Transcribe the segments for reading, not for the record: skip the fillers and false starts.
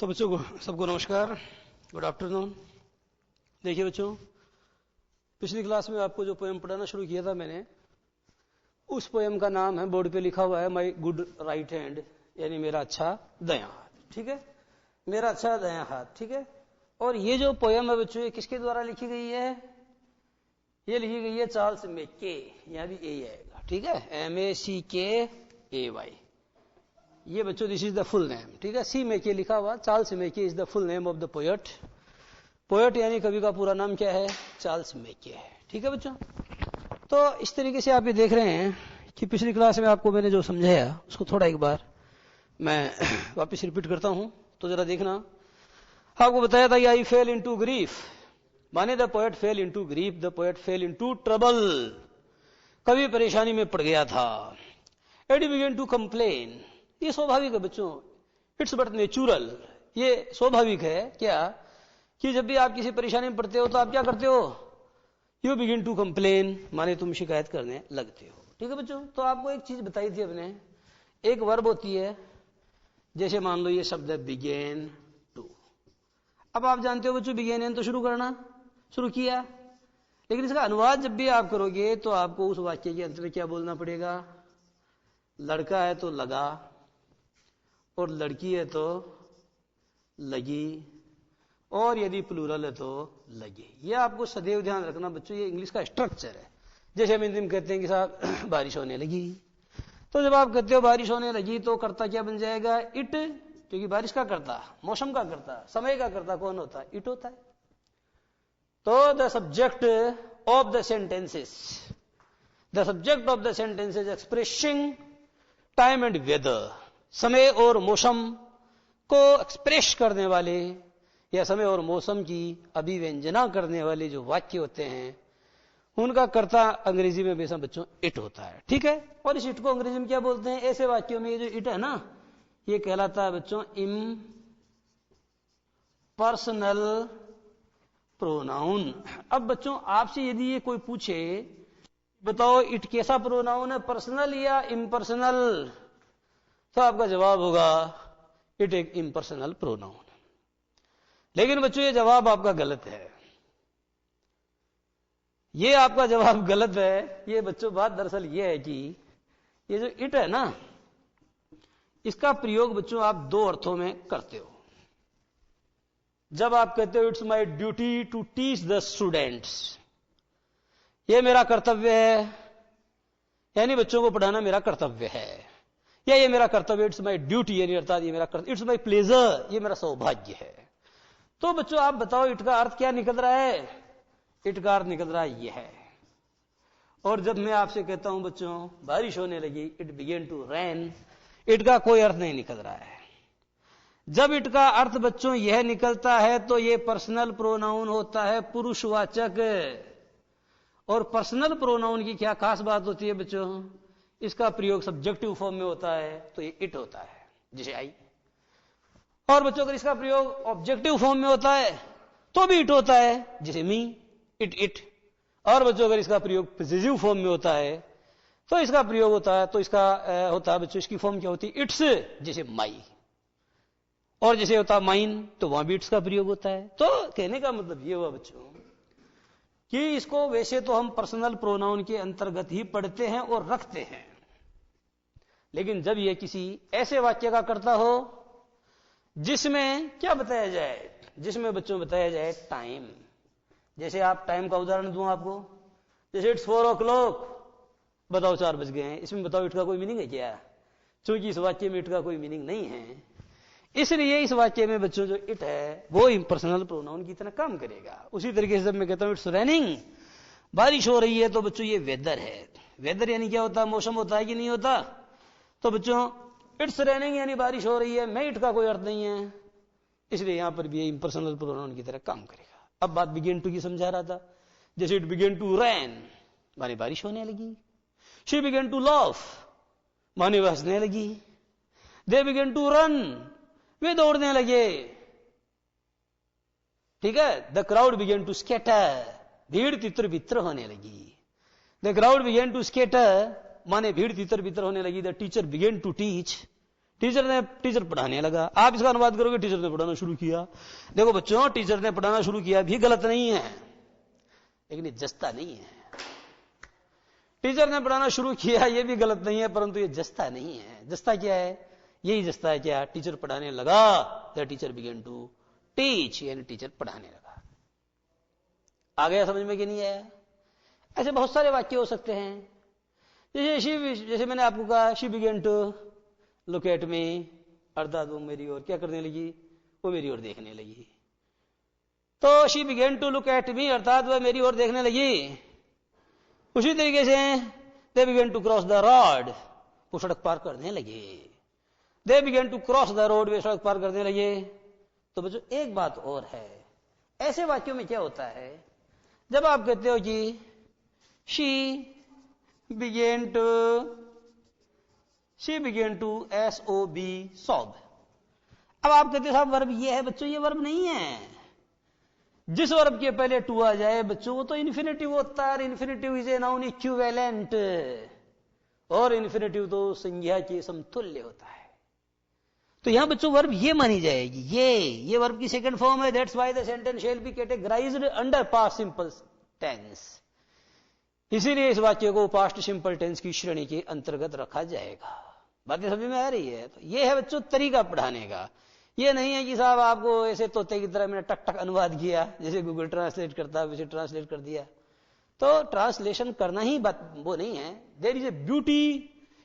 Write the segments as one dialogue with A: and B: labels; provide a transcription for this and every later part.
A: तो बच्चों को सबको नमस्कार, गुड आफ्टरनून। देखिए बच्चों, पिछली क्लास में आपको जो पोएम पढ़ाना शुरू किया था मैंने, उस पोएम का नाम है, बोर्ड पे लिखा हुआ है, माई गुड राइट हैंड, यानी मेरा अच्छा दायां हाथ। ठीक है, मेरा अच्छा दायां हाथ। ठीक है, और ये जो पोएम है बच्चों, ये किसके द्वारा लिखी गई है? ये लिखी गई है चार्ल्स मैके, यहां भी ए आएगा। ठीक है, MACKAY। ये बच्चों this is the full name. ठीक है, सी मैके लिखा हुआ, Charles Mackay is the full name of the poet. Poet यानी कवि का पूरा नाम क्या है? चार्ल्स मैके है। ठीक है बच्चों, तो इस तरीके से आप ये देख रहे हैं कि पिछली क्लास में आपको मैंने जो समझाया उसको थोड़ा एक बार मैं वापस रिपीट करता हूं, तो जरा देखना। आपको बताया था आई फेल इनटू ग्रीफ, माने the poet fail into grief, the poet fail into trouble. कवि परेशानी में पड़ गया था। एडी बिगेन टू कंप्लेन, ये स्वाभाविक है बच्चों, इट्स बट नेचुरल। ये स्वाभाविक है क्या कि जब भी आप किसी परेशानी में पड़ते हो तो आप क्या करते हो? यू बिगिन टू कंप्लेन, माने तुम शिकायत करने लगते हो। ठीक है बच्चों, तो आपको एक चीज बताई थी अपने, एक वर्ब होती है, जैसे मान लो ये शब्द है बिगेन टू। अब आप जानते हो बच्चों, बिगेन एन तो शुरू करना, शुरू किया, लेकिन इसका अनुवाद जब भी आप करोगे तो आपको उस वाक्य के अंत में क्या बोलना पड़ेगा? लड़का है तो लगा, और लड़की है तो लगी, और यदि प्लूरल है तो लगे। ये आपको सदैव ध्यान रखना बच्चों, ये इंग्लिश का स्ट्रक्चर है। जैसे हम हिंदी में कहते हैं कि साहब बारिश होने लगी, तो जब आप कहते हो बारिश होने लगी तो कर्ता क्या बन जाएगा? इट, क्योंकि बारिश का कर्ता, मौसम का कर्ता, समय का कर्ता कौन होता है? इट होता है। तो the subject of the sentences, the subject of the sentences expressing time and weather, समय और मौसम को एक्सप्रेस करने वाले या समय और मौसम की अभिव्यंजना करने वाले जो वाक्य होते हैं, उनका कर्ता अंग्रेजी में हमेशा बच्चों इट होता है। ठीक है, और इस इट को अंग्रेजी में क्या बोलते हैं? ऐसे वाक्यों में ये जो इट है ना, ये कहलाता है बच्चों इम्पर्सनल प्रोनाउन। अब बच्चों आपसे यदि ये कोई पूछे, बताओ इट कैसा प्रोनाउन है, पर्सनल या इम्पर्सनल, तो आपका जवाब होगा इट एक इम्पर्सनल प्रोनाउन। लेकिन बच्चों ये जवाब आपका गलत है, ये आपका जवाब गलत है। ये बच्चों बात दरअसल ये है कि ये जो इट है ना, इसका प्रयोग बच्चों आप दो अर्थों में करते हो। जब आप कहते हो it's my duty to teach the students, ये मेरा कर्तव्य है, यानी बच्चों को पढ़ाना मेरा कर्तव्य है, या ये मेरा कर्तव्य, इट्स माई ड्यूटी, यानी अर्थात ये मेरा कर्तव्य, इट्स माई प्लेजर, ये मेरा सौभाग्य है। तो बच्चों आप बताओ इट का अर्थ क्या निकल रहा है? इट का अर्थ निकल रहा है यह है। और जब मैं आपसे कहता हूं बच्चों बारिश होने लगी, it began to rain, it का कोई अर्थ नहीं निकल रहा है। जब इट का अर्थ बच्चों यह निकलता है तो यह पर्सनल प्रोनाउन होता है, पुरुषवाचक। और पर्सनल प्रोनाउन की क्या खास बात होती है बच्चों? इसका प्रयोग सब्जेक्टिव फॉर्म में होता है तो ये इट होता है, जैसे आई। और बच्चों अगर इसका प्रयोग ऑब्जेक्टिव फॉर्म में होता है तो भी इट होता है, जैसे मी, इट। और बच्चों अगर इसका प्रयोग पॉजिटिव फॉर्म में होता है तो इसका प्रयोग होता है, तो इसका होता है बच्चों, इसकी फॉर्म क्या होती है? इट्स, जैसे माई। और जैसे होता है माइन, तो वहां भी इट्स का प्रयोग होता है। तो कहने का मतलब ये हुआ बच्चों कि इसको वैसे तो हम पर्सनल प्रोनाउन के अंतर्गत ही पढ़ते हैं और रखते हैं, लेकिन जब यह किसी ऐसे वाक्य का कर्ता हो जिसमें क्या बताया जाए, जिसमें बच्चों बताया जाए टाइम। जैसे आप टाइम का उदाहरण दूं आपको, जैसे इट्स 4 o'clock, बताओ 4 बज गए हैं, इसमें बताओ इट का कोई मीनिंग है क्या? चूंकि इस वाक्य में इट का कोई मीनिंग नहीं है, इसलिए इस वाक्य में बच्चों जो इट है वो इम्पर्सनल प्रोनाउन की तरह काम करेगा। उसी तरीके से जब मैं कहता हूं इट्स रेनिंग, बारिश हो रही है, तो बच्चों ये वेदर है। वेदर यानी क्या होता है? मौसम होता है कि नहीं होता? तो बच्चों इट्स रेनिंग यानी बारिश हो रही है, मैं इट का कोई अर्थ नहीं है, इसलिए यहां पर भी ये इम्पर्सनल प्रोनाउन की तरह काम करेगा। अब बात बिगेन टू की समझा रहा था, जैसे इट बिगेन टू रेन, माने बारिश होने लगी। शी बिगेन टू लाफ, माने वह हंसने लगी। दे बिगेन टू रन, वे दौड़ने लगे। ठीक है, the crowd began to scatter, भीड़ तितर बितर होने लगी। The crowd began to scatter, माने भीड़ तितर बितर होने लगी। The teacher began to teach, teacher पढ़ाने लगा। आप इसका अनुवाद करोगे टीचर ने पढ़ाना शुरू किया। देखो बच्चों, टीचर ने पढ़ाना शुरू किया भी गलत नहीं है, लेकिन ये जस्ता नहीं है। टीचर ने पढ़ाना शुरू किया ये भी गलत नहीं है, परंतु ये जस्ता नहीं है। जस्ता क्या है? यही जस्ता है क्या? टीचर पढ़ाने लगा, the teacher began to teach, यानी टीचर पढ़ाने लगा। आ गया समझ में कि नहीं आया? ऐसे बहुत सारे वाक्य हो सकते हैं। जैसे मैंने आपको कहा, she began to look at me, अर्थात वो मेरी ओर क्या करने लगी? वो मेरी ओर देखने लगी। तो she began to look at me, अर्थात वह मेरी ओर देखने लगी। उसी तरीके से they began to cross the road, वो सड़क पार करने लगे। They began to cross the road, वे सड़क पार करने लगे। तो बच्चों एक बात और है, ऐसे वाक्यों में क्या होता है, जब आप कहते हो कि she began to SOB, sob. अब आप कहते हो साहब वर्ब ये है। बच्चों ये वर्ब नहीं है। जिस वर्ब के पहले टू आ जाए बच्चों, वो तो इन्फिनेटिव होता है। Infinitive is a noun equivalent, और इन्फिनेटिव तो संज्ञा के समतुल्य होता है। तो यहां बच्चों वर्ब ये मानी जाएगी, ये वर्ब की सेकंड फॉर्म है। That's why the sentence shall be categorised under past simple tense. इसीलिए इस वाक्य को पास्ट सिंपल टेंस की श्रेणी के अंतर्गत रखा जाएगा। बातें समझ में आ रही है? तो ये है बच्चों तरीका पढ़ाने का। ये नहीं है कि साहब आपको ऐसे तोते की तरह मैंने टक टक अनुवाद किया, जैसे गूगल ट्रांसलेट करता है वैसे ट्रांसलेट कर दिया। तो ट्रांसलेशन करना ही बात वो नहीं है। There is a beauty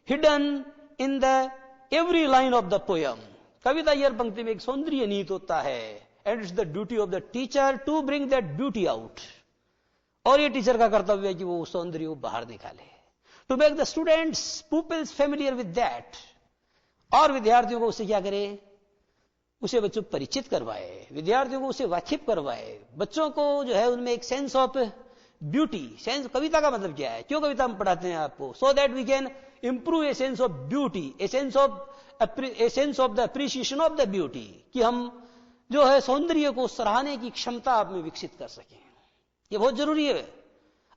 A: hidden in the every line of the poem. कविता की हर पंक्ति में एक सौंदर्य नीत होता है, and it's the duty of the teacher to bring that beauty out. और ये टीचर का कर्तव्य है कि वो सौंदर्य को बाहर निकाले, to make the students pupils familiar with that. और विद्यार्थियों को उससे क्या करे? उसे बच्चों परिचित करवाए, विद्यार्थियों को उसे वाकिफ करवाए। बच्चों को जो है उनमें एक सेंस ऑफ ब्यूटी, सेंस, कविता का मतलब क्या है, क्यों कविता हम पढ़ाते हैं आपको? So that we can improve a sense of beauty, a sense of the appreciation of the beauty, कि हम जो है सौंदर्य को सराहने की क्षमता आप में विकसित कर सकें। ये बहुत जरूरी है।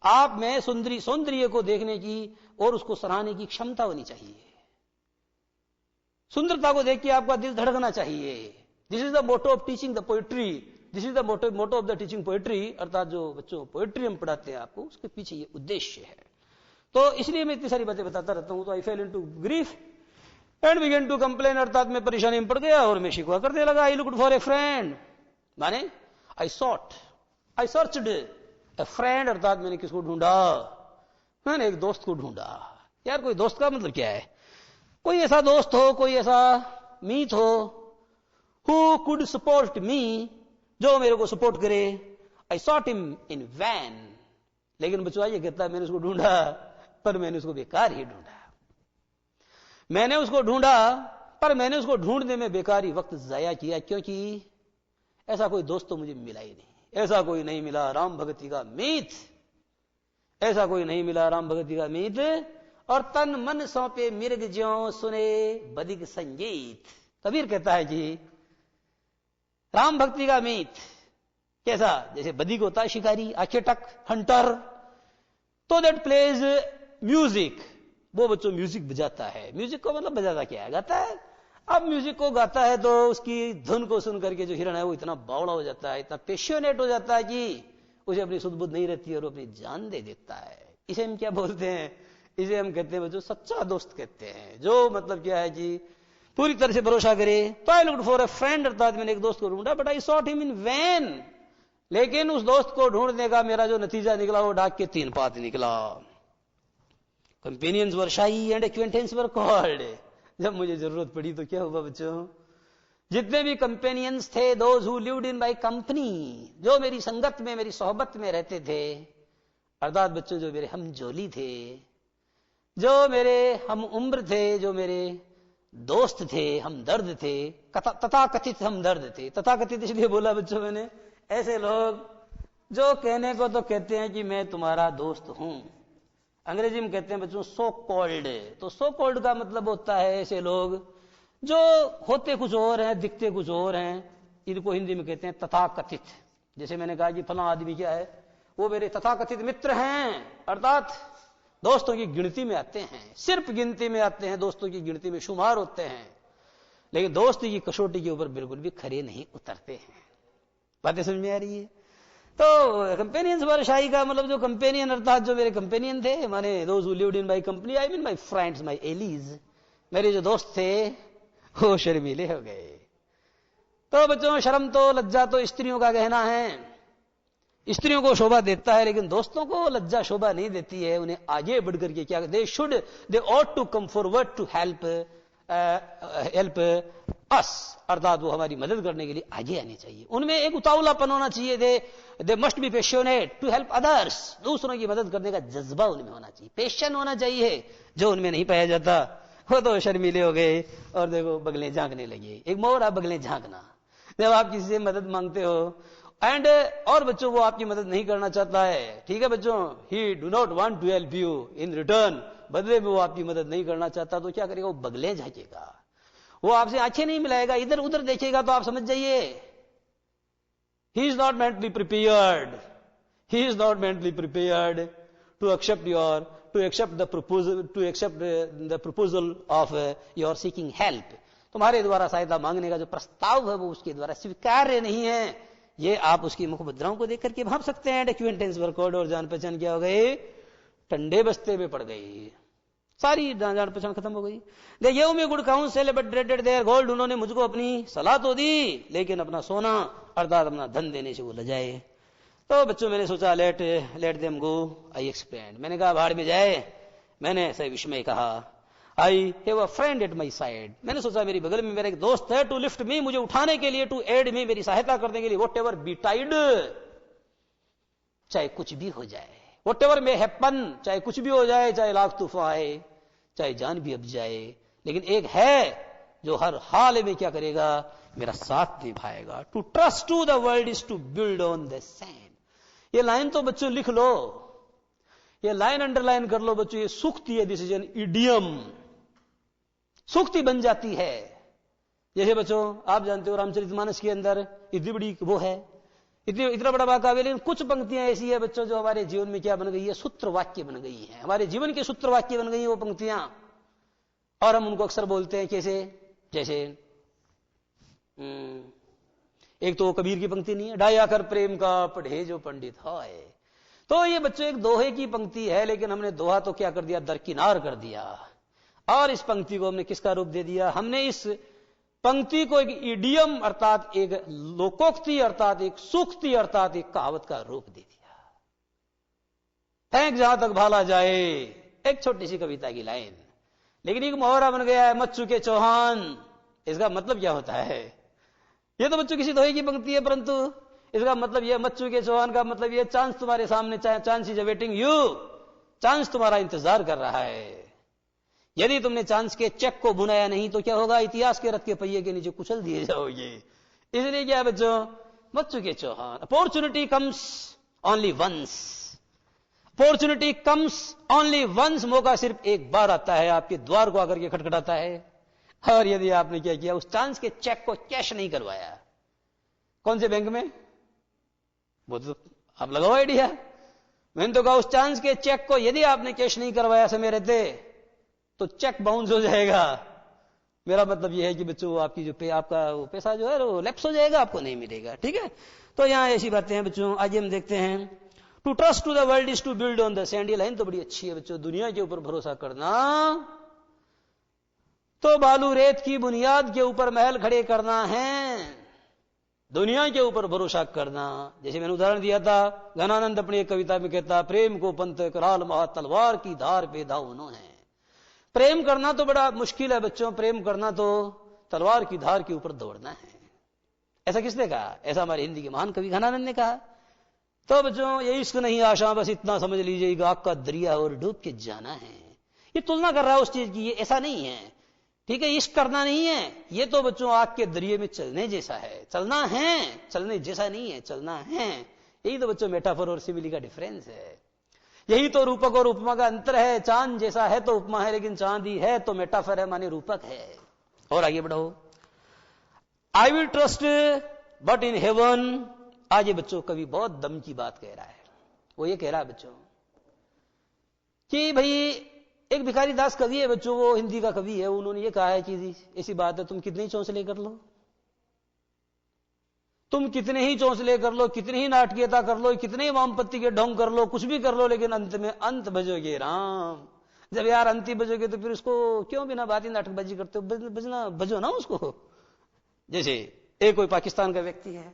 A: आप में सौंदर्य को देखने की और उसको सराहने की क्षमता होनी चाहिए। सुंदरता को देख के आपका दिल धड़कना चाहिए। This is the motto of teaching the poetry, this is the motto of the teaching poetry, अर्थात जो बच्चों पोएट्री हम पढ़ाते हैं आपको, उसके पीछे ये उद्देश्य है। तो इसलिए मैं इतनी सारी बातें बताता रहता हूं। तो I fell into grief and began to complain, अर्थात मैं परेशानी में पड़ गया और मैं शिकवा करने लगा। आई लुक्ड फॉर ए फ्रेंड, माने आई सर्चड ए फ्रेंड, अर्थात मैंने किसको ढूंढा? मैंने एक दोस्त को ढूंढा। यार कोई दोस्त का मतलब क्या है? कोई ऐसा दोस्त हो, कोई ऐसा मीत हो, हु कुड सपोर्ट मी, जो मेरे को सपोर्ट करे। आई सॉट हिम इन वैन, लेकिन बच्चों ये कहता है मैंने उसको ढूंढा, पर मैंने उसको बेकार ही ढूंढा। मैंने उसको ढूंढा, पर मैंने उसको ढूंढने में बेकार ही वक्त जाया किया, क्योंकि ऐसा कोई दोस्त तो मुझे मिला ही नहीं। ऐसा कोई नहीं मिला राम भगति का मीत, ऐसा कोई नहीं मिला राम भगति का मीत। और तन मन सौंपे मिर्ग ज्यों सुने बदिक संगीत। कबीर कहता है कि राम भक्ति का मीत कैसा? जैसे बदिक होता है शिकारी, आखेटक, हंटर, तो दैट प्लेज म्यूजिक, वो बच्चों म्यूजिक बजाता है। म्यूजिक को मतलब बजाता क्या है? गाता है। अब म्यूजिक को गाता है तो उसकी धुन को सुन करके जो हिरण है वो इतना बावड़ा हो जाता है, इतना पैशनेट हो जाता है कि उसे अपनी सुध बुध नहीं रहती और वो अपनी जान दे देता है। इसे हम क्या बोलते हैं? इसे हम कहते हैं बच्चों सच्चा दोस्त कहते हैं, जो मतलब क्या है कि पूरी तरह से भरोसा करे। तो I looked for a friend, अर्थात मैंने एक दोस्त को ढूंढा, but I sought him in vain, लेकिन उस दोस्त को ढूंढने का मेरा जो नतीजा निकला वो डाक के 3 पात निकला। कंपेनियंस वर शाई एंड एक्वेंटेंस वर कॉल्ड। जब मुझे जरूरत पड़ी तो क्या हुआ बच्चों? जितने भी कंपेनियंस थे, those who lived in my company, जो मेरी संगत में, मेरी सोहबत में रहते थे, अर्थात बच्चों जो मेरे हमजोली थे, जो मेरे हम उम्र थे, जो मेरे दोस्त थे, हमदर्द थे, तथा कथित हमदर्द थे। तथा कथित इसलिए बोला बच्चों मैंने, ऐसे लोग जो कहने को तो कहते हैं कि मैं तुम्हारा दोस्त हूं, अंग्रेजी में कहते हैं बच्चों सो कॉल्ड। तो सो कॉल्ड का मतलब होता है ऐसे लोग जो होते कुछ और हैं, दिखते कुछ और हैं, इनको हिंदी में कहते हैं तथाकथित। जैसे मैंने कहा कि फला आदमी क्या है, वो मेरे तथाकथित मित्र हैं, अर्थात दोस्तों की गिनती में आते हैं, सिर्फ गिनती में आते हैं, दोस्तों की गिनती में शुमार होते हैं। लेकिन दोस्ती की कसौटी के ऊपर बिल्कुल भी खरे नहीं उतरते हैं। बातें समझ में आ रही है? तो कंपेनियंस वाले शाही का मतलब जो कंपेनियन अर्थात जो मेरे कंपेनियन थे, माने those who lived in my company, I mean my friends, my allies, मेरे जो दोस्त थे वो शर्मीले हो गए। तो बच्चों, शर्म तो लज्जा तो स्त्रियों का गहना है, स्त्रियों को शोभा देता है, लेकिन दोस्तों को लज्जा शोभा नहीं देती है। उन्हें आगे बढ़कर के क्या, they ought to come forward to help us, अर्थात वो हमारी मदद करने के लिए आगे आनी चाहिए। उनमें एक उतावलापन होना चाहिए। They must be passionate to help others, दूसरों की मदद करने का जज्बा उनमें होना चाहिए, पैशन होना चाहिए, जो उनमें नहीं पाया जाता। वो तो शर्मीले हो गए और देखो बगलें झांकने लगे। एक मोर आप बगलें झांकना, जब आप किसी से मदद मांगते हो एंड और बच्चों वो आपकी मदद नहीं करना चाहता है, ठीक है बच्चों, he do not want to help you in return, बदले में वो आपकी मदद नहीं करना चाहता, तो क्या करेगा, वो बगलें झांकेगा, वो आपसे आंखें नहीं मिलाएगा, इधर उधर देखेगा, तो आप समझ जाइए he is not mentally prepared, he is not mentally prepared to accept the proposal of your seeking help. तुम्हारे द्वारा सहायता मांगने का जो प्रस्ताव है वो उसके द्वारा स्वीकार्य नहीं है। ये आप उसकी मुख मुद्राओं को देख करके भाप सकते हैं। एक्विंटेंस वर्कआउट और जान पहचान क्या हो गए, टंडे बस्ते में पड़ गई, सारी जान पहचान खत्म हो गई। They give me good counsel but dreaded their gold, उन्होंने मुझको अपनी सलाह तो दी लेकिन अपना सोना अर्थात अपना धन देने से वो लजाए। तो बच्चों मैंने सोचा let them go, I explain, मैंने कहा भाड़ में जाए। मैंने ऐसे विस्मय कहा, I have a friend at my side, मैंने सोचा मेरी बगल में मेरा एक दोस्त है, टू लिफ्ट मी, मुझे उठाने के लिए, टू एड मी, मेरी सहायता करने के लिए, वॉट एवर बीटाइड, चाहे कुछ भी हो जाए, वॉट एवर मे हैपन, चाहे कुछ भी हो जाए, चाहे लाख तूफान आए, चाहे जान भी अब जाए, लेकिन एक है जो हर हाल में क्या करेगा, मेरा साथ निभाएगा। To trust to the world is to build on the sand. ये लाइन तो बच्चों लिख लो, ये लाइन अंडरलाइन कर लो बच्चों, ये सूक्ति है, दिस इज एन इडियम, सूक्ति बन जाती है। जैसे बच्चों आप जानते हो रामचरितमानस के अंदर इतनी बड़ी वो है, इतना बड़ा काव्य, लेकिन कुछ पंक्तियां ऐसी है बच्चों जो हमारे जीवन में क्या बन गई है, सूत्र वाक्य बन गई है, हमारे जीवन के सूत्र वाक्य बन गई है वो पंक्तियां, और हम उनको अक्सर बोलते हैं कैसे, जैसे एक तो कबीर की पंक्ति नहीं है, डाया कर प्रेम का पढ़े जो पंडित है। तो ये बच्चों एक दोहे की पंक्ति है, लेकिन हमने दोहा तो क्या कर दिया, दरकिनार कर दिया, और इस पंक्ति को हमने किसका रूप दे दिया, हमने इस पंक्ति को एक इडियम अर्थात एक लोकोक्ति अर्थात एक सूक्ति अर्थात एक कहावत का रूप दे दिया। फेंक जहां तक भाला जाए, एक छोटी सी कविता की लाइन, लेकिन एक मुहावरा बन गया है, मत चुके चौहान। इसका मतलब क्या होता है, ये तो बच्चों किसी दोहे की पंक्ति है, परंतु इसका मतलब यह, मत चुके चौहान का मतलब यह, चांस तुम्हारे सामने, chance is awaiting you, chance तुम्हारा इंतजार कर रहा है। यदि तुमने चांस के चेक को बुनाया नहीं तो क्या होगा, इतिहास के रथ के पहिए के नीचे कुचल दिए जाओगे। इसलिए क्या बच्चों, मत चुके Chauhan, opportunity comes only once, opportunity comes only once, मौका सिर्फ एक बार आता है, आपके द्वार को आकर के खटखटाता है, और यदि आपने क्या किया, उस चांस के चेक को कैश नहीं करवाया, कौन से बैंक में, वो तो आप लगाओ आइडिया, मैंने तो कहा उस चांस के चेक को यदि आपने कैश नहीं करवाया समय रहते तो चेक बाउंस हो जाएगा। मेरा मतलब यह है कि बच्चों आपकी जो आपका वो पैसा जो है वो लैप्स हो जाएगा, आपको नहीं मिलेगा, ठीक है। तो यहां ऐसी बातें हैं बच्चों। आइए हम देखते हैं, to trust to the world is to build on the sand. ये लाइन तो बड़ी अच्छी है बच्चों, दुनिया के ऊपर भरोसा करना तो बालू रेत की बुनियाद के ऊपर महल खड़े करना है, दुनिया के ऊपर भरोसा करना। जैसे मैंने उदाहरण दिया था, घनानंद अपनी एक कविता में कहता, प्रेम को पंथ कराल महा तलवार की धार पे दावनो है। प्रेम करना तो बड़ा मुश्किल है बच्चों, प्रेम करना तो तलवार की धार के ऊपर दौड़ना है। ऐसा किसने कहा, ऐसा हमारे हिंदी के महान कवि घनानंद ने कहा। तो बच्चों ये इश्क नहीं आशा, बस इतना समझ लीजिएगा, आग का दरिया और डूब के जाना है। ये तुलना कर रहा है उस चीज की, ये ऐसा नहीं है, ठीक है, इश्क करना नहीं है, ये तो बच्चों आग के दरिये में चलने जैसा है, चलना है, चलने जैसा नहीं है, चलना है। यही तो बच्चों मेटाफर और सिमिली का डिफरेंस है, यही तो रूपक और उपमा का अंतर है। चांद जैसा है तो उपमा है, लेकिन चांदी है तो मेटाफर है, माने रूपक है। और आगे बढ़ो, I will trust but in heaven. आज ये बच्चों कवि बहुत दम की बात कह रहा है, वो ये कह रहा है बच्चों कि भाई एक भिखारी दास कवि है बच्चों, वो हिंदी का कवि है, उन्होंने ये कहा है कि ऐसी बात है, तुम कितने ही चौंसले कर लो, तुम कितने ही चौंसले कर लो, कितनी ही नाटकीयता कर लो, कितने ही वामपत्ति के ढोंग कर लो, कुछ भी कर लो, लेकिन अंत में अंत भजोगे राम। जब यार अंत भजोगे तो फिर उसको क्यों बिना बात ही नाटकबाजी करते हो, बजना भजो ना उसको। जैसे एक कोई पाकिस्तान का व्यक्ति है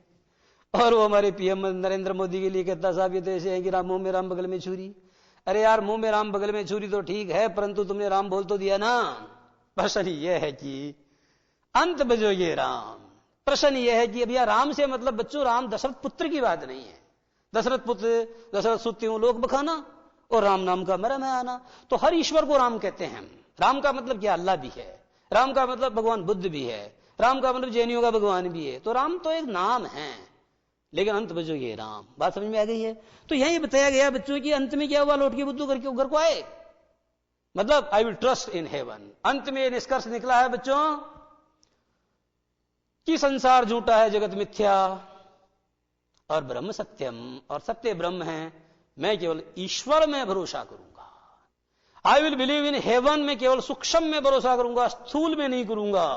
A: और वो हमारे पीएम नरेंद्र मोदी के लिए कहता, साहब ये तो ऐसे है कि राम मुंह में राम बगल में छुरी। अरे यार मुंह में राम बगल में छुरी तो ठीक है, परंतु तुमने राम बोल तो दिया ना। प्रश्न यह है कि अंत भजोगे राम। प्रश्न यह है कि अब यार राम से मतलब बच्चों राम दशरथ पुत्र की बात नहीं है। दशरथ पुत्र, दशरथ सुत्यूं लोक बखाना, और राम नाम का मरम है आना। तो हर ईश्वर को राम कहते हैं। राम का मतलब क्या, अल्लाह भी है, राम का मतलब भगवान बुद्ध भी है, राम का मतलब जैनियों का भगवान भी है। तो राम तो एक नाम है, लेकिन अंत भजोगे राम। बात समझ में आ गई है। तो यही बताया गया बच्चों की अंत में क्या हुआ, लौट के बुद्धू करके घर को आए, मतलब I will trust in heaven. अंत में निष्कर्ष निकला है बच्चों कि संसार झूठा है, जगत मिथ्या और ब्रह्म सत्यम, और सत्य ब्रह्म है। मैं केवल ईश्वर में भरोसा करूंगा। I will believe in heaven में केवल सूक्ष्म में भरोसा करूंगा, स्थूल में नहीं करूंगा।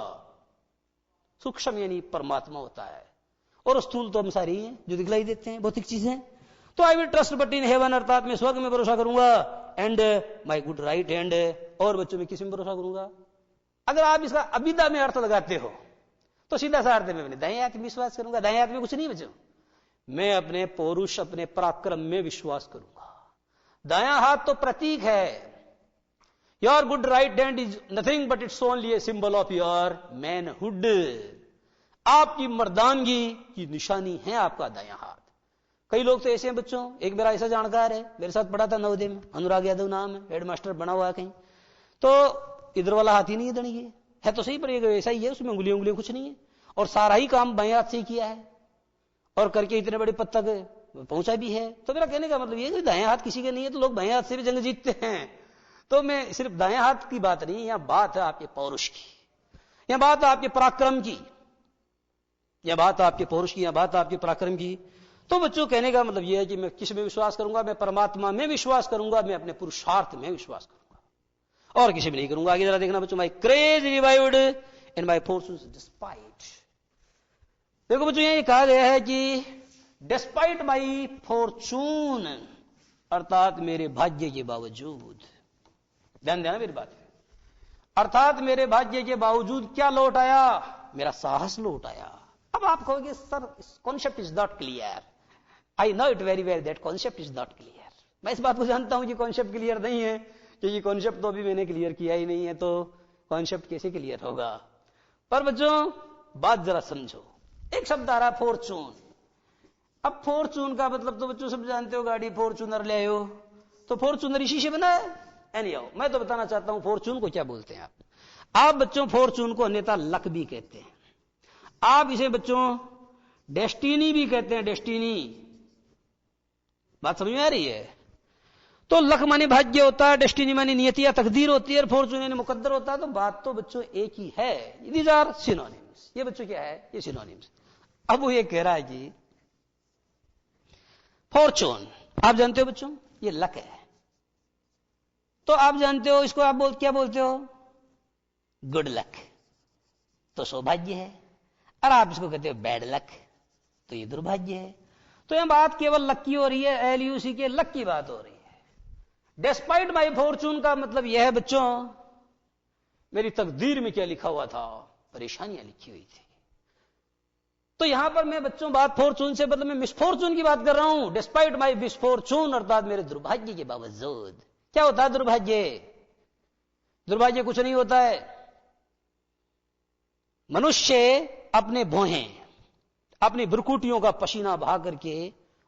A: सूक्ष्म यानी परमात्मा होता है, और स्थूल तो हम सारे ही हैं जो दिखलाई देते हैं, भौतिक चीजें। तो I will trust but in heaven, अर्थात मैं स्वर्ग में भरोसा करूंगा, and my good right hand, और बच्चों में किसी में भरोसा करूंगा। अगर आप इसका अभिधा में अर्थ लगाते हो तो सीधा सा अर्थ में मैंने दाएं हाथ में विश्वास करूंगा। दाएं हाथ में कुछ नहीं बच्चों, मैं अपने पौरुष, अपने पराक्रम में विश्वास करूंगा। दायां हाथ तो प्रतीक है। Your good right hand is nothing but it's only a symbol of your manhood. आपकी मर्दानगी की निशानी है आपका दायां हाथ। कई लोग तो ऐसे हैं बच्चों, एक मेरा ऐसा जानकार है, मेरे साथ पढ़ा था नवोदय में, अनुराग यादव नाम है, हेडमास्टर बना हुआ है कहीं। तो इधर वाला हाथ ही नहीं है दणिए, है तो सही पर ये ऐसा ही है, उसमें उंगलियां उंगलियां कुछ नहीं है, और सारा ही काम बाएं हाथ से ही किया है, और करके इतने बड़े पद तक पहुंचा भी है। तो मेरा कहने का मतलब ये कि दाएं हाथ किसी के नहीं है तो लोग बाएं हाथ से भी जंग जीतते हैं। तो मैं सिर्फ दाएं हाथ की बात नहीं, यहां बात है आपके पौरुष की, यहां बात है आपके पराक्रम की, यह बात आपके पौरुष की, यह बात आपके पराक्रम की। तो बच्चों कहने का मतलब यह है कि मैं किस में विश्वास करूंगा, मैं परमात्मा में विश्वास करूंगा, मैं अपने पुरुषार्थ में विश्वास करूंगा, और किसी में नहीं करूंगा। आगे जरा देखना बच्चों, माई क्रेज रिवाइव्ड इन माई फॉर्च्यून्स डिस्पाइट। देखो बच्चों यह कहा गया है कि डिस्पाइट माई फॉर्चून, अर्थात मेरे भाग्य के बावजूद। ध्यान देना मेरी बात, अर्थात मेरे भाग्य के बावजूद क्या लौट आया, मेरा साहस लौट आया। अब आप कहोगे sir concept is not clear. I know it very well that concept is not clear. मैं इस बात को जानता हूं कि कॉन्सेप्ट क्लियर नहीं है, क्योंकि कॉन्सेप्ट तो अभी मैंने क्लियर किया ही नहीं है, तो कॉन्सेप्ट कैसे क्लियर होगा। पर बच्चों बात जरा समझो, एक शब्द आ रहा फॉर्चून। अब फॉर्चून का मतलब तो बच्चों सब जानते हो, गाड़ी फॉर्चूनर ले आयो, तो फॉर्चूनर इसी से बना है। एनीहाउ मैं तो बताना चाहता हूं फॉर्चून को क्या बोलते हैं आप बच्चों फॉर्चून को अन्यथा लक भी कहते हैं, आप इसे बच्चों डेस्टिनी भी कहते हैं, डेस्टिनी। बात समझ में आ रही है। तो लक माने भाग्य होता है, डेस्टिनी माने नियति या तकदीर होती है, और फॉर्चून यानी मुकद्दर होता है। तो बात तो बच्चों एक ही है। These are synonyms. ये बच्चों क्या है, ये सिनोनिम्स। अब वो ये कह रहा है कि फॉर्चून आप जानते हो बच्चों ये लक है, तो आप जानते हो इसको आप क्या बोलते हो, गुड लक, तो सौभाग्य है। और आप इसको कहते हो बैड लक, तो ये दुर्भाग्य है। तो यह बात केवल लक की हो रही है, LUC के लक की बात हो रही है। डिस्पाइट माई फॉर्चून का मतलब यह है बच्चों मेरी तकदीर में क्या लिखा हुआ था, परेशानियां लिखी हुई थी। तो यहां पर मैं बच्चों बात फॉर्चून से मतलब मैं मिसफॉर्चून की बात कर रहा हूं। डिस्पाइट माई मिसफॉर्चून अर्थात मेरे दुर्भाग्य के बावजूद। क्या होता है दुर्भाग्य, दुर्भाग्य कुछ नहीं होता है। मनुष्य अपने भौहें, अपनी भ्रुकुटियों का पसीना बहा करके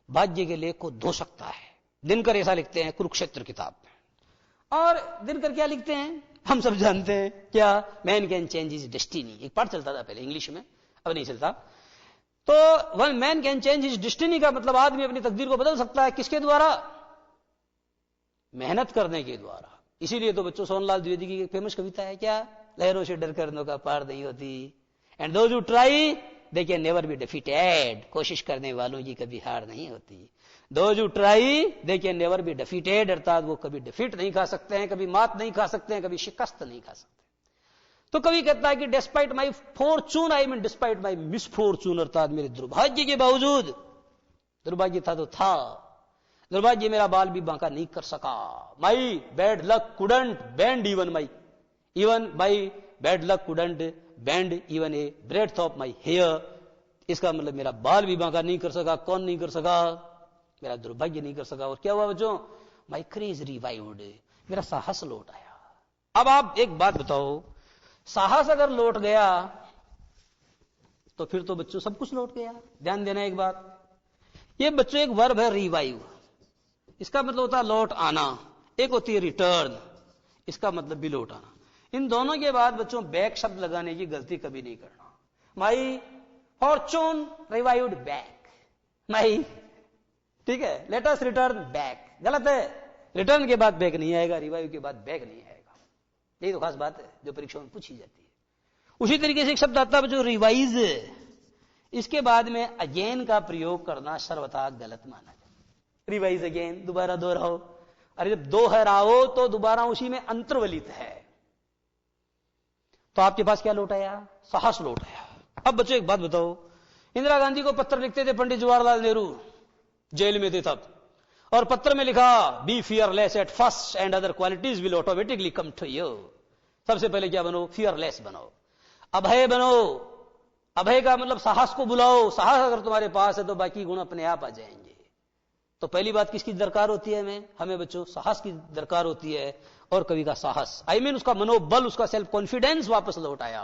A: भाग्य के लेख को धो सकता है। दिनकर ऐसा लिखते हैं कुरुक्षेत्र किताब में। और दिनकर क्या लिखते हैं हम सब जानते हैं, क्या, man can change his destiny. एक पाठ चलता था पहले इंग्लिश में, अब नहीं चलता। तो one man can change his destiny का मतलब आदमी अपनी तकदीर को बदल सकता है। किसके द्वारा, मेहनत करने के द्वारा। इसीलिए तो बच्चों सोनलाल द्विवेदी की एक फेमस कविता है, क्या, लहरों से डर कर नौका पार नहीं होती, and those who try they can never be defeated, कोशिश करने वालों की कभी हार नहीं होती। Those who try they can never be defeated, अर्थात वो कभी डिफीट नहीं खा सकते हैं, कभी मात नहीं खा सकते हैं, कभी शिकस्त नहीं खा सकते। तो कवि कहता है कि despite my Fortune, I mean despite my misfortune, अर्थात मेरे दुर्भाग्य के बावजूद, दुर्भाग्य था तो था, दुर्भाग्य मेरा बाल भी बांका नहीं कर सका। My bad luck couldn't bend even my bad luck couldn't bend even a breadth of my hair, इसका मतलब मेरा बाल भी बांका नहीं कर सका। कौन नहीं कर सका? मेरा दुर्भाग्य नहीं कर सका। और क्या हुआ बच्चों? माई क्रेज रिवाइव्ड, मेरा साहस लौट आया। अब आप एक बात बताओ, साहस अगर लौट गया तो फिर तो बच्चों सब कुछ लौट गया। ध्यान देना एक बात, ये बच्चों एक वर्ब है रिवाइव, इसका मतलब होता है लौट आना, एक होती है रिटर्न, इसका मतलब भी लौट आना। इन दोनों के बाद बच्चों बैक शब्द लगाने की गलती कभी नहीं करना। माई फॉर्चून रिवाइव्ड बैक, माई, ठीक है, लेट अस रिटर्न बैक, गलत है। रिटर्न के बाद बैक नहीं आएगा, रिवाइव के बाद बैक नहीं आएगा। यही तो खास बात है जो परीक्षा में पूछी जाती है। उसी तरीके से एक शब्द आता है जो रिवाइज, इसके बाद में अगेन का प्रयोग करना सर्वथा गलत माना जाए। रिवाइज अगेन, दोबारा दोहराओ। अरे जब दोहराओ तो दोबारा उसी में अंतर्वलित है। तो आपके पास क्या लौट आया? साहस लौट आया। अब बच्चों एक बात बताओ, इंदिरा गांधी को पत्र लिखते थे पंडित जवाहरलाल नेहरू, जेल में थे तब, और पत्र में लिखा be fearless at first and other qualities will automatically come to you. सबसे पहले क्या बनो? फियरलेस बनो, अभय बनो। अभय का मतलब साहस को बुलाओ, साहस अगर तुम्हारे पास है तो बाकी गुण अपने आप आ जाएंगे। तो पहली बात किसकी दरकार होती है? हमें बच्चों साहस की दरकार होती है। और कवि का साहस, आई मीन उसका मनोबल, उसका सेल्फ कॉन्फिडेंस वापस लौट आया।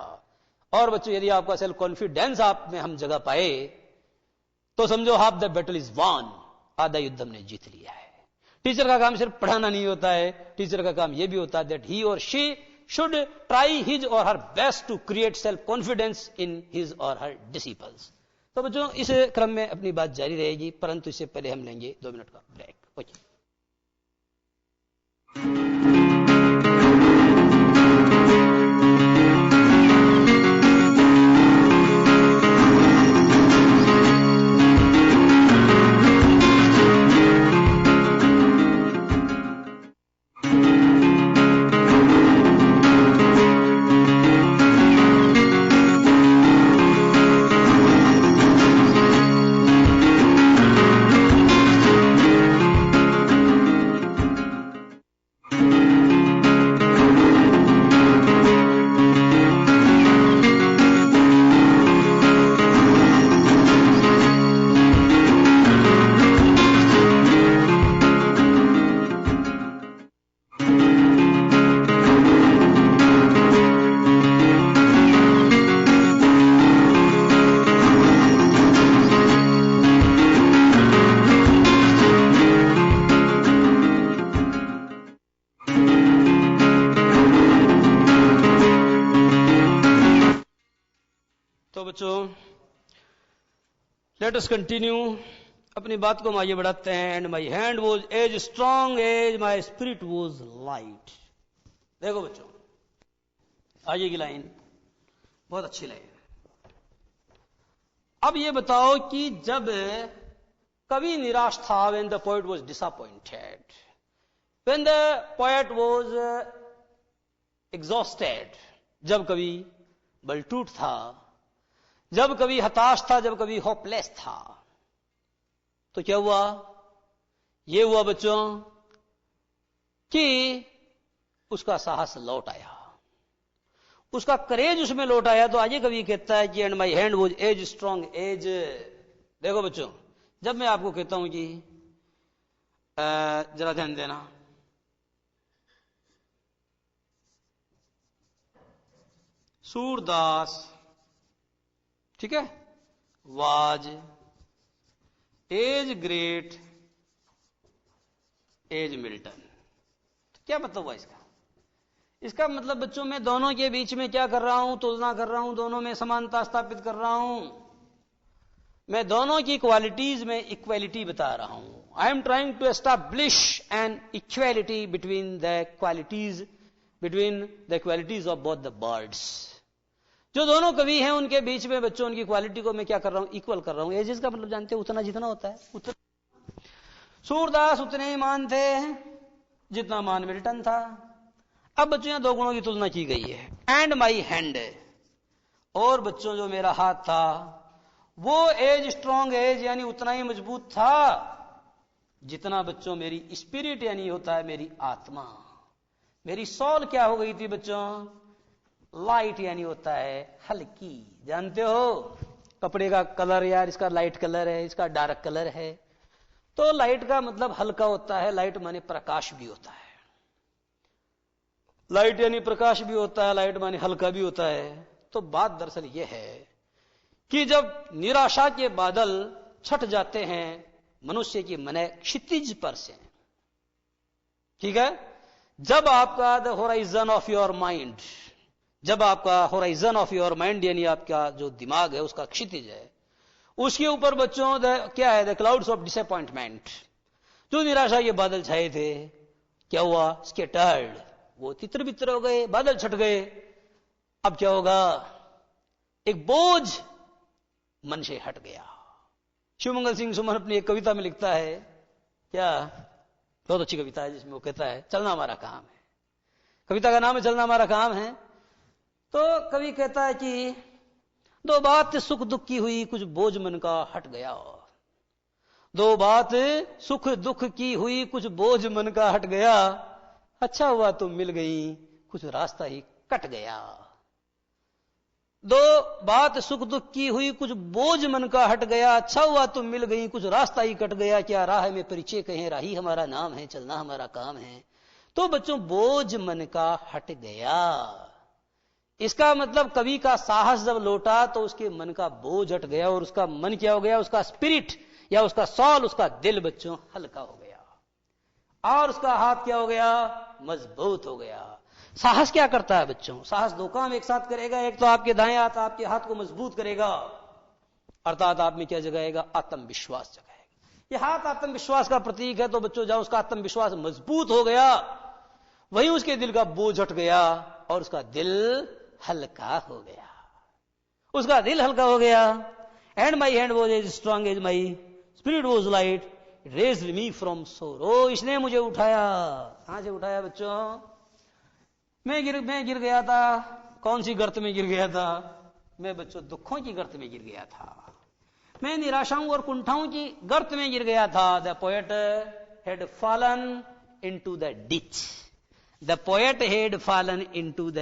A: और बच्चों यदि आपका सेल्फ कॉन्फिडेंस आप में हम जगह पाए तो समझो half the battle is one, आधा युद्ध हमने जीत लिया है। टीचर का काम सिर्फ पढ़ाना नहीं होता है, टीचर का काम यह भी होता है दैट ही और she should try his or her best to create self confidence in his or her disciples. तो बच्चों इस क्रम में अपनी बात जारी रहेगी, परंतु इससे पहले हम लेंगे 2 मिनट का break. Okay. Let us continue, अपनी बात को हम आगे बढ़ाते हैं। And my hand was as strong as my spirit was light. देखो बच्चों आगे की लाइन बहुत अच्छी लाइन। अब ये बताओ कि जब कवि निराश था, when the poet was disappointed, when the poet was exhausted, जब कवि बलटूट था, जब कभी हताश था, जब कभी होपलेस था, तो क्या हुआ? यह हुआ बच्चों कि उसका साहस लौट आया, उसका करेज उसमें लौट आया। तो आगे कवि कहता है कि and my hand was as strong as. देखो बच्चों, जब मैं आपको कहता हूं कि जरा ध्यान देना, सूरदास, ठीक है, was as great as Milton, तो क्या मतलब हुआ इसका? इसका मतलब बच्चों मैं दोनों के बीच में क्या कर रहा हूं? तुलना कर रहा हूं, दोनों में समानता स्थापित कर रहा हूं, मैं दोनों की क्वालिटीज में इक्वालिटी बता रहा हूं। I am trying to establish an equality between the qualities of both the birds. जो दोनों कवि हैं उनके बीच में बच्चों उनकी क्वालिटी को मैं क्या कर रहा हूं, इक्वल कर रहा हूं। एजेस का मतलब जानते हो, उतना जितना होता है उतना। सूरदास उतने ही मान थे जितना मान मिल्टन था। अब बच्चों यहां दो गुणों की तुलना की गई है, एंड माई हैंड, और बच्चों जो मेरा हाथ था वो एज स्ट्रॉन्ग एज यानी उतना ही मजबूत था जितना बच्चों मेरी स्पिरिट यानी होता है मेरी आत्मा, मेरी सॉल क्या हो गई थी बच्चों, लाइट यानी होता है हल्की। जानते हो कपड़े का कलर, यार इसका लाइट कलर है, इसका डार्क कलर है, तो लाइट का मतलब हल्का होता है, लाइट माने प्रकाश भी होता है, लाइट यानी प्रकाश भी होता है, लाइट माने हल्का भी होता है। तो बात दरअसल यह है कि जब निराशा के बादल छट जाते हैं मनुष्य की मन क्षितिज पर से, ठीक है, जब आपका the horizon of your mind, जब आपका होराइजन ऑफ योर माइंड यानी आपका जो दिमाग है उसका क्षितिज है, उसके ऊपर बच्चों क्या है, द क्लाउड्स ऑफ डिसअपॉइंटमेंट, जो निराशा के बादल छाए थे, क्या हुआ, स्केटर्ड, वो तितर बितर हो गए, बादल छट गए। अब क्या होगा, एक बोझ मन से हट गया। शिवमंगल सिंह सुमन अपनी एक कविता में लिखता है, क्या बहुत अच्छी कविता है जिसमें वो कहता है चलना हमारा काम है, कविता का नाम है चलना हमारा काम है। तो कवि कहता है कि दो बात सुख दुख की हुई कुछ बोझ मन का हट गया, दो बात सुख दुख की हुई कुछ बोझ मन का हट गया, अच्छा हुआ तुम मिल गई कुछ रास्ता ही कट गया। दो बात सुख दुख की हुई कुछ बोझ मन का हट गया, अच्छा हुआ तुम मिल गई कुछ रास्ता ही कट गया, क्या राह में परिचय कहें राही हमारा नाम है, चलना हमारा काम है। तो बच्चों बोझ मन का हट गया, इसका मतलब कवि का साहस जब लौटा तो उसके मन का बोझ हट गया, और उसका मन क्या हो गया, उसका स्पिरिट या उसका सॉल, उसका दिल बच्चों हल्का हो गया, और उसका हाथ क्या हो गया, मजबूत हो गया। साहस क्या करता है बच्चों, साहस दो काम एक साथ करेगा, एक तो आपके दाएं हाथ आपके हाथ को मजबूत करेगा, अर्थात आप में क्या जगाएगा, आत्मविश्वास जगाएगा। यह हाथ आत्मविश्वास का प्रतीक है, तो बच्चों जब उसका आत्मविश्वास मजबूत हो गया वहीं उसके दिल का बोझ हट गया और उसका दिल हल्का हो गया, उसका दिल हल्का हो गया। And my hand was as strong as my spirit was light, raised me from sorrow, इसने मुझे उठाया। कहां से उठाया बच्चों, मैं गिर गया था, कौन सी गर्त में गिर गया था, मैं बच्चों दुखों की गर्त में गिर गया था, मैं निराशाओं और कुंठाओं की गर्त में गिर गया था। The poet had fallen into the ditch, the poet had fallen into the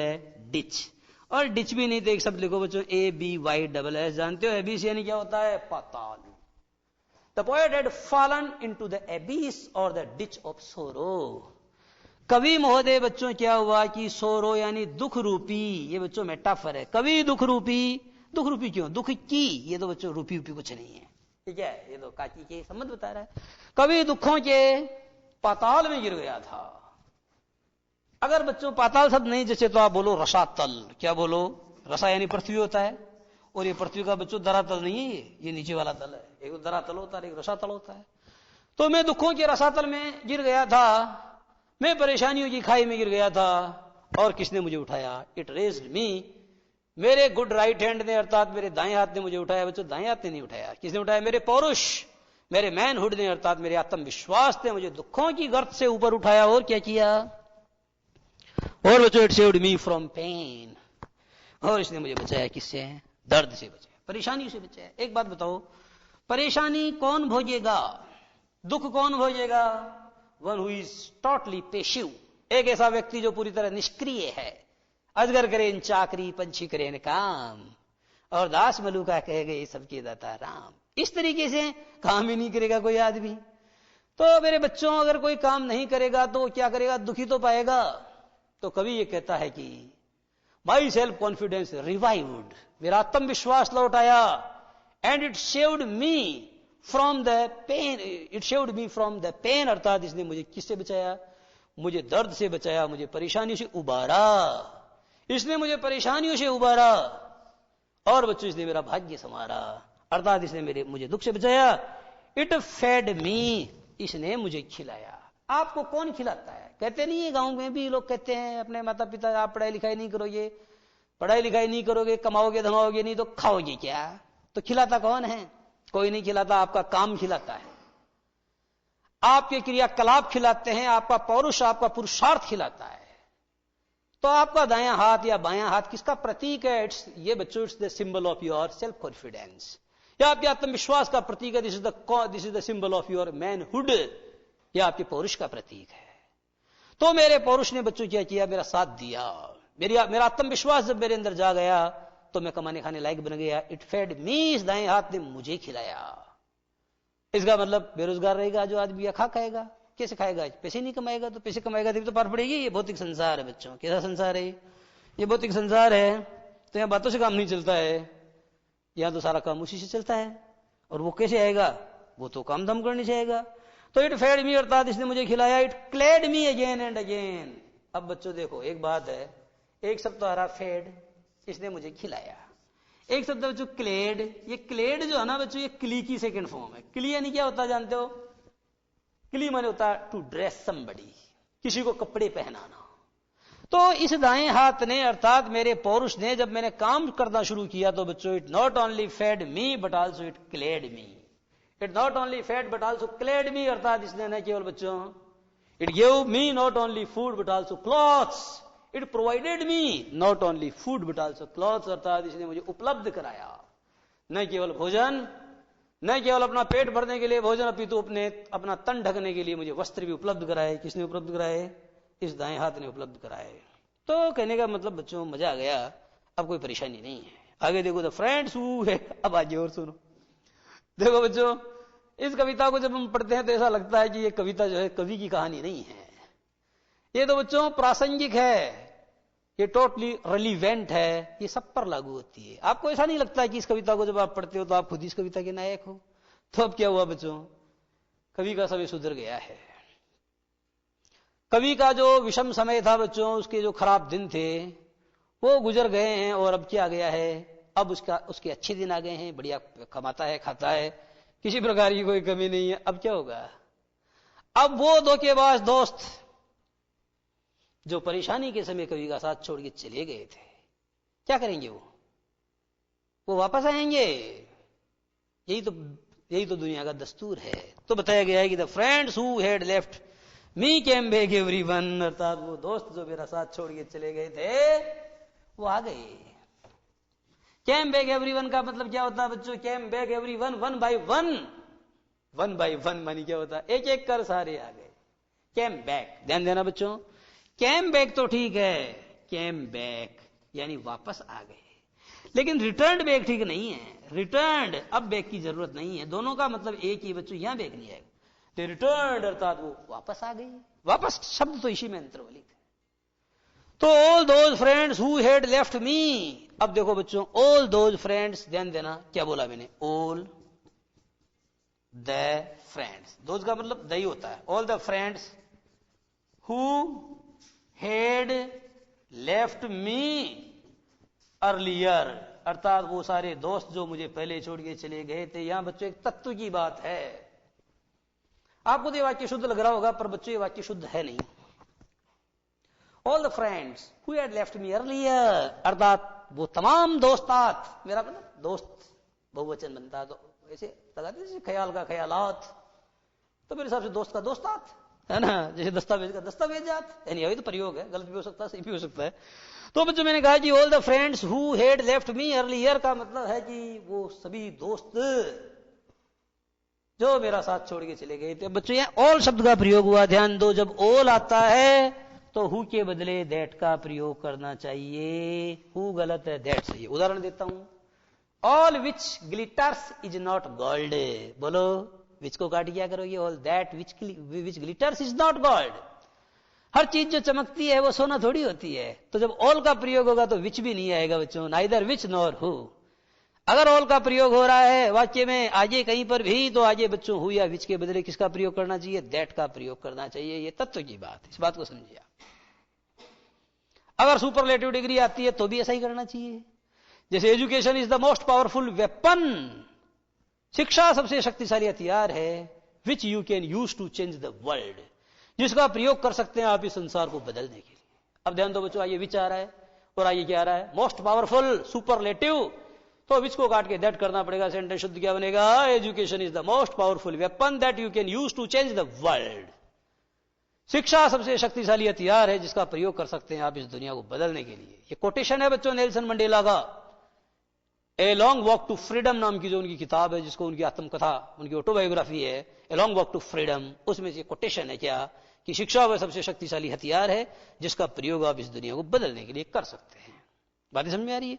A: ditch, और डिच भी नहीं तो एक शब्द लिखो बच्चों, ABYSS, जानते हो एबीस यानी क्या होता है, पाताल। The poet had fallen into the abyss और द डिच ऑफ सोरो। कवि महोदय बच्चों क्या हुआ कि सोरो यानी दुख रूपी, ये बच्चों मेटाफर है, कवि दुख रूपी क्यों, दुख की, ये तो बच्चों रूपी कुछ नहीं है, ठीक है, ये तो काकी के संबंध बता रहा है। कवि दुखों के पाताल में गिर गया था। अगर बच्चों पाताल शब्द नहीं जैसे तो आप बोलो रसातल, क्या बोलो, रसा यानी पृथ्वी होता है, और ये पृथ्वी का बच्चों धरातल नहीं है, ये नीचे वाला तल है, एक धरातल होता है एक रसातल होता है। तो मैं दुखों के रसातल में गिर गया था, मैं परेशानियों की खाई में गिर गया था, और किसने मुझे उठाया, इट रेज्ड मी, मेरे गुड राइट हैंड ने अर्थात मेरे दाएं हाथ ने मुझे उठाया। बच्चों दाएं हाथ ने नहीं उठाया, किसने उठाया, मेरे पौरुष, मेरे मैनहुड ने अर्थात मेरे आत्मविश्वास ने मुझे दुखों की गर्त से ऊपर उठाया, और क्या किया, और बच्चों it saved me from pain, और इसने मुझे बचाया किससे, दर्द से बचाया, परेशानी से बचाया। एक बात बताओ, परेशानी कौन भोगेगा, दुख कौन भोगेगा, वन हु इज टोटली पेशिव, एक ऐसा व्यक्ति जो पूरी तरह निष्क्रिय है, अजगर करे इन चाकरी पंछी करे इन काम, और दास मलूका कह गए सबके दाता राम। इस तरीके से काम ही नहीं करेगा कोई आदमी। तो मेरे बच्चों अगर कोई काम नहीं करेगा तो क्या करेगा, दुखी तो पाएगा। तो कवि ये कहता है कि माई सेल्फ कॉन्फिडेंस रिवाइव्ड, मेरा आत्मविश्वास लौट आया, and it saved me from the pain, it saved me from the pain, अर्थात इसने मुझे किससे बचाया, मुझे दर्द से बचाया, मुझे परेशानियों से उबारा, इसने मुझे परेशानियों से उबारा, और बच्चों इसने मेरा भाग्य संवारा, अर्थात इसने मुझे दुख से बचाया। इट फेड मी, इसने मुझे खिलाया। आपको कौन खिलाता है, कहते नहीं है गांव में भी लोग कहते हैं अपने माता पिता, आप पढ़ाई लिखाई नहीं करोगे, पढ़ाई लिखाई नहीं करोगे, कमाओगे धमाओगे नहीं, तो खाओगे क्या? तो खिलाता कौन है? कोई नहीं खिलाता, आपका काम खिलाता है, आपके क्रियाकलाप खिलाते हैं, आपका पौरुष, आपका पुरुषार्थ खिलाता है। तो आपका दायां हाथ या बायां हाथ किसका प्रतीक है? ये बच्चों, it's the symbol of your self confidence, या आपके आत्मविश्वास का प्रतीक है। This is the symbol of your manhood, यह आपके पौरुष का प्रतीक है। तो मेरे पौरुष ने बच्चों क्या किया? मेरा साथ दिया। मेरा आत्मविश्वास जब मेरे अंदर जा गया तो मैं कमाने खाने लायक बन गया। इट फेड मी, इस दाएं हाथ ने मुझे खिलाया। इसका मतलब बेरोजगार रहेगा जो आदमी, या खा खाएगा? कैसे खाएगा? पैसे नहीं कमाएगा, तो पैसे कमाएगा तभी तो पार पड़ेगी। ये भौतिक संसार है बच्चों। कैसा संसार है ये? भौतिक संसार है। तो यहां बातों से काम नहीं चलता है, यहां तो सारा काम उसी से चलता है। और वो कैसे आएगा? वो तो काम धाम करने से आएगा। तो इट फेड मी, अर्थात इसने मुझे खिलाया। It clad me again and again. अब बच्चों देखो, एक बात है, एक शब्द तो आ रहा फेड, इसने मुझे खिलाया। एक शब्द बच्चों क्लेड, ये क्लेड जो है ना बच्चों, ये क्ली की सेकंड फॉर्म है। क्ली यानी क्या होता है जानते हो? क्ली माने होता है टू ड्रेस समबडी, किसी को कपड़े पहनाना। तो इस दाएं हाथ ने, अर्थात मेरे पौरुष ने, जब मैंने काम करना शुरू किया तो बच्चों it not only fed me but also it clad me. It not only fed but also clad me, अर्थात इसने न केवल बच्चों it give me not only food but also clothes. It provided me not only food but also clothes, अर्थात इसने मुझे उपलब्ध कराया न केवल भोजन, न केवल अपना पेट भरने के लिए भोजन, अपितु अपना तन ढकने के लिए मुझे वस्त्र भी उपलब्ध कराए। किसने उपलब्ध कराए? इस दाएं हाथ ने उपलब्ध कराए। तो कहने का मतलब बच्चों मजा आ गया, अब कोई परेशानी नहीं है। आगे देखो, द फ्रेंड्स हू है। अब आगे और सुनो, देखो बच्चों, इस कविता को जब हम पढ़ते हैं तो ऐसा लगता है कि ये कविता जो है कवि की कहानी नहीं है। ये तो बच्चों प्रासंगिक है, ये टोटली रिलीवेंट है, ये सब पर लागू होती है। आपको ऐसा नहीं लगता है कि इस कविता को जब आप पढ़ते हो तो आप खुद इस कविता के नायक हो? तो अब क्या हुआ बच्चों? कवि का समय सुधर गया है। कवि का जो विषम समय था बच्चों, उसके जो खराब दिन थे वो गुजर गए हैं। और अब क्या आ गया है? अब उसके अच्छे दिन आ गए हैं। बढ़िया कमाता है, खाता है, किसी प्रकार की कोई कमी नहीं है। अब क्या होगा? अब वो धोखेबाज दोस्त जो परेशानी के समय कवि का साथ छोड़ के चले गए थे, क्या करेंगे? वो वापस आएंगे। यही तो दुनिया का दस्तूर है। तो बताया गया है कि the friends who had left me came back everyone, अर्थात वो दोस्त जो मेरा साथ छोड़ के चले गए थे वो आ गए। केम बैक एवरीवन का मतलब क्या होता है बच्चों? Came back everyone, one by one. One by one मानी क्या होता है? एक एक कर सारे आ गए। केम बैक, ध्यान देना बच्चों, कैम बैक तो ठीक है, कैम बैक यानी वापस आ गए, लेकिन रिटर्न बैक ठीक नहीं है। रिटर्न, अब बैक की जरूरत नहीं है। दोनों का मतलब एक ही बच्चों, यहां बैक नहीं आएगा। तो रिटर्न अर्थात वो वापस आ गई। वापस शब्द तो इसी में अंतर्वलित है। तो all those friends who had left me, अब देखो बच्चों, ऑल दोज फ्रेंड्स, ध्यान देना क्या बोला मैंने? All the friends. दोज का मतलब दही होता है। All the friends who had left me earlier, अर्थात वो सारे दोस्त जो मुझे पहले छोड़ के चले गए थे। यहां बच्चों एक तत्व की बात है। आपको तो ये वाक्य शुद्ध लग रहा होगा, पर बच्चों ये वाक्य शुद्ध है नहीं। All the friends who had left me earlier, अर्थात वो तमाम दोस्तात, मेरा मतलब दोस्त बहुवचन बनता है तो ऐसे लगाते जैसे ख्याल का ख्यालात, तो मेरे हिसाब से दोस्त का दोस्तात है ना, जैसे दस्तावेज का दस्तावेजात, यानी अभी तो प्रयोग है, गलत भी हो सकता है, सही भी हो सकता है। तो बच्चों मैंने कहा कि all the friends who had left me earlier का मतलब है कि वो सभी दोस्त जो मेरा साथ छोड़ के चले गए थे। बच्चों यहां ऑल शब्द का प्रयोग हुआ, ध्यान दो। जब ऑल आता है तो हु के बदले दैट का प्रयोग करना चाहिए। हु गलत है, दैट सही है। उदाहरण देता हूं, all which glitters is not gold. बोलो, विच को काट क्या करोगे? All that which glitters is not gold. हर चीज जो चमकती है वो सोना थोड़ी होती है। तो जब ऑल का प्रयोग होगा तो विच भी नहीं आएगा बच्चों, नाइदर विच नॉर हु। अगर ऑल का प्रयोग हो रहा है वाक्य में आगे कहीं पर भी, तो आगे बच्चों हु या विच के बदले किसका प्रयोग करना चाहिए? दैट का प्रयोग करना चाहिए। ये तत्व की बात है, इस बात को समझिए। अगर सुपरलेटिव डिग्री आती है तो भी ऐसा ही करना चाहिए। जैसे education is the most powerful weapon, शिक्षा सबसे शक्तिशाली हथियार है, which you can use to change the world, जिसका प्रयोग कर सकते हैं आप इस संसार को बदलने के लिए। अब ध्यान दो बच्चों, आइए विच आ रहा है, और आगे क्या आ रहा है, मोस्ट पावरफुल सुपरलेटिव, तो विच को काट के दैट करना पड़ेगा, सेंटेंस शुद्ध क्या बनेगा, education is the most powerful weapon that you can use to change the world. शिक्षा सबसे शक्तिशाली हथियार है जिसका प्रयोग कर सकते हैं आप इस दुनिया को बदलने के लिए। ये कोटेशन है बच्चों नेल्सन मंडेला का, a long walk to freedom नाम की जो उनकी किताब है, जिसको उनकी आत्मकथा, उनकी ऑटोबायोग्राफी है, a long walk to freedom, उसमें से कोटेशन है क्या कि शिक्षा वह सबसे शक्तिशाली हथियार है जिसका प्रयोग आप इस दुनिया को बदलने के लिए कर सकते हैं। बातें समझ में आ रही है?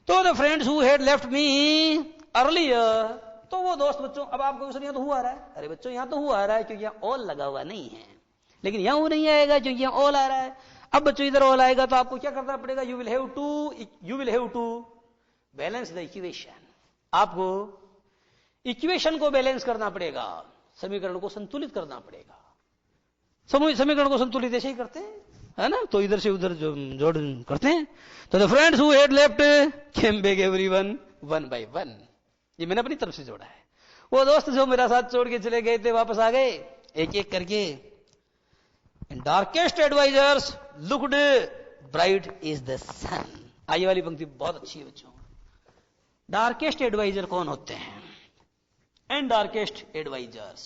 A: तो the friends who had left me earlier, तो वो दोस्त बच्चों, अब आपको यहां तो हुआ आ रहा है, अरे बच्चों यहां तो हुआ आ रहा है क्योंकि यहां ऑल लगा हुआ नहीं है, लेकिन यहां वो नहीं आएगा क्योंकि यहां ऑल आ रहा है। अब बच्चों इधर ऑल आएगा तो आपको क्या करना पड़ेगा, you will have to balance the equation, आपको इक्वेशन को बैलेंस करना पड़ेगा, समीकरण को संतुलित करना पड़ेगा। समीकरण को संतुलित ऐसे ही करते हैं, है ना, तो इधर से उधर जोड़ करते हैं। तो the friends who had left came back everyone one by one, ये मैंने अपनी तरफ से जोड़ा है। वो दोस्त जो मेरा साथ छोड़ के चले गए थे वापस आ गए एक एक करके। Darkest advisers looked bright is the sun, आगे वाली पंक्ति बहुत अच्छी है बच्चों। डार्केस्ट एडवाइजर कौन होते हैं? And darkest advisers,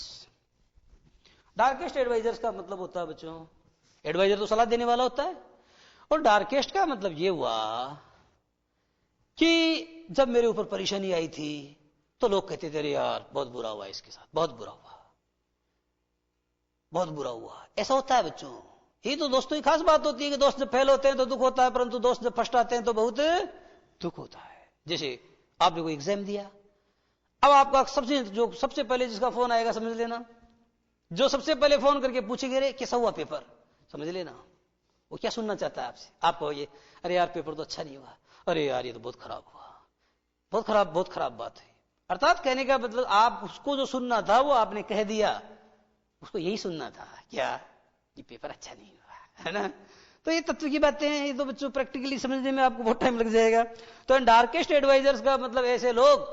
A: darkest advisers का मतलब होता है बच्चों, एडवाइजर तो सलाह देने वाला होता है, और डार्केस्ट का मतलब यह हुआ कि जब मेरे ऊपर परेशानी आई थी तो लोग कहते थे अरे यार बहुत बुरा हुआ इसके साथ, बहुत बुरा हुआ, बहुत बुरा हुआ। ऐसा होता है बच्चों, ये तो दोस्तों की खास बात होती है कि दोस्त जब फेल होते हैं तो दुख होता है, परंतु दोस्त जब फर्स्ट आते हैं तो बहुत दुख होता है। जैसे आपने कोई एग्जाम दिया, अब आपका सबसे पहले जिसका फोन आएगा समझ लेना, जो सबसे पहले फोन करके पूछेंगे रे कैसा हुआ पेपर, समझ लेना वो क्या सुनना चाहता है आपसे। आप कहोगे अरे यार पेपर तो अच्छा नहीं हुआ, अरे यार ये तो बहुत खराब हुआ, बहुत खराब बात है। अर्थात कहने का मतलब आप उसको जो सुनना था वो आपने कह दिया, उसको यही सुनना था क्या, ये पेपर अच्छा नहीं हुआ, है ना। तो ये तत्व की बातें हैं, ये तो बच्चों प्रैक्टिकली समझने में आपको बहुत टाइम लग जाएगा। तो डार्केस्ट एडवाइजर्स का मतलब ऐसे लोग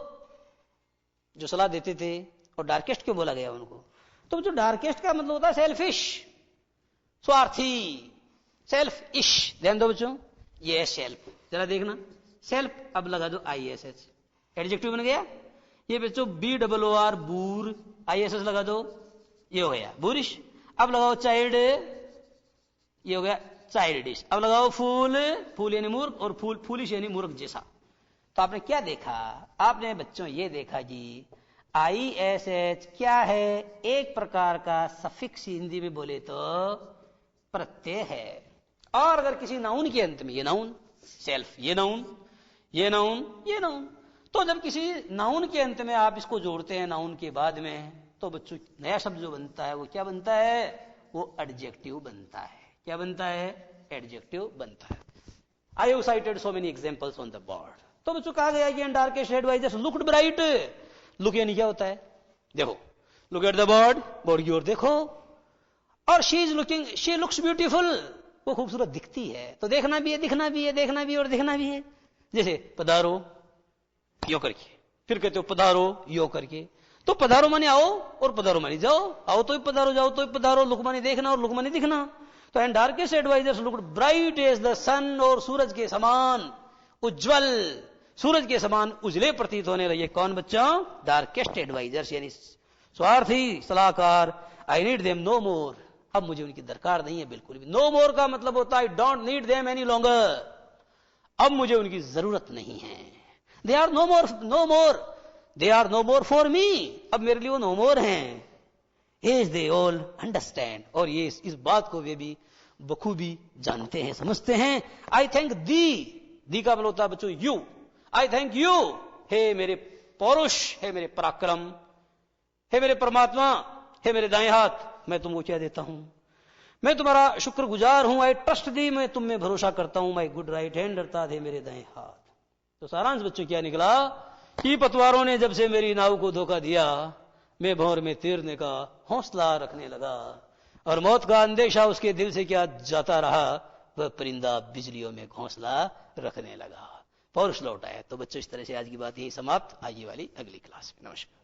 A: जो सलाह देते थे, और डार्केस्ट क्यों बोला गया उनको, तो जो डार्केस्ट का मतलब होता है सेल्फिश, स्वार्थी, सेल्फ इश। ध्यान दो बच्चों, ये है सेल्फ, जरा देखना सेल्फ, अब लगा दो ISS, एडजेक्टिव बन गया। ये बच्चों BOOR बूर, ISS लगा दो, ये हो गया बुरिश। अब लगाओ चाइल्ड, ये हो गया चाइल्डिश। अब लगाओ फूल, फूल यानी मूर्ख, और फूलिश यानी मूर्ख जैसा। तो आपने क्या देखा, आपने बच्चों ये देखा जी ISH क्या है, एक प्रकार का सफिक्स, हिंदी में बोले तो प्रत्यय है। और अगर किसी नाउन के अंत में, ये नाउन सेल्फ, ये नाउन, ये नाउन, ये नाउन, तो जब किसी नाउन के अंत में आप इसको जोड़ते हैं नाउन के बाद में, तो बच्चों नया शब्द जो बनता है वो क्या बनता है, वो एडजेक्टिव बनता है। क्या बनता है, एडजेक्टिव बनता है। I have cited so many examples on the board. तो बच्चों कहा गया कि darkest advisers looked bright, look यानी क्या होता है, देखो, लुक एट द बोर्ड की ओर देखो, और शी लुक्स ब्यूटीफुल, वो खूबसूरत दिखती है। तो देखना भी है, दिखना भी है, देखना भी है और दिखना भी है। जैसे पधारो यो करके, फिर कहते हो पधारो यो करके, तो पधारो माने आओ और पधारो माने जाओ, आओ तो ही पधारो, जाओ तो ही पधारो, लुक माने देखना और लुक माने दिखना। तो and darkest advisers looked bright as the sun, और सूरज के समान उज्जवल, सूरज के समान उजले प्रतीत होने लगे। कौन बच्चों, डार्केस्ट एडवाइजर्स यानी स्वार्थी सलाहकार। आई नीड देम नो मोर, अब मुझे उनकी दरकार नहीं है बिल्कुल भी। नो मोर का मतलब होता है don't need them any longer, अब मुझे उनकी जरूरत नहीं है। They are no more for me, अब मेरे लिए वो नो मोर हैं। एज दे ऑल अंडरस्टैंड, और ये इस बात को वे भी बखूबी जानते हैं, समझते हैं। आई थैंक दी का मतलब होता है बच्चों यू, आई थैंक यू, हे मेरे पौरुष, हे मेरे पराक्रम, हे मेरे परमात्मा, हे मेरे दाएं हाथ, मैं तुमको क्या देता हूं, मैं तुम्हारा शुक्रगुजार हूं। आई ट्रस्ट दी, मैं तुम में भरोसा करता हूं। माई गुड राइट हैंड, अर्थात है मेरे दाएं हाथ। तो सारांश बच्चों क्या निकला कि पतवारों ने जब से मेरी नाव को धोखा दिया, मैं भंवर में तैरने का हौसला रखने लगा, और मौत का अंदेशा उसके दिल से क्या जाता रहा, वह परिंदा बिजलियों में घोंसला रखने लगा। पौरुष लौट आया। तो बच्चों इस तरह से आज की बात यही समाप्त, आगे वाली अगली क्लास में। नमस्कार।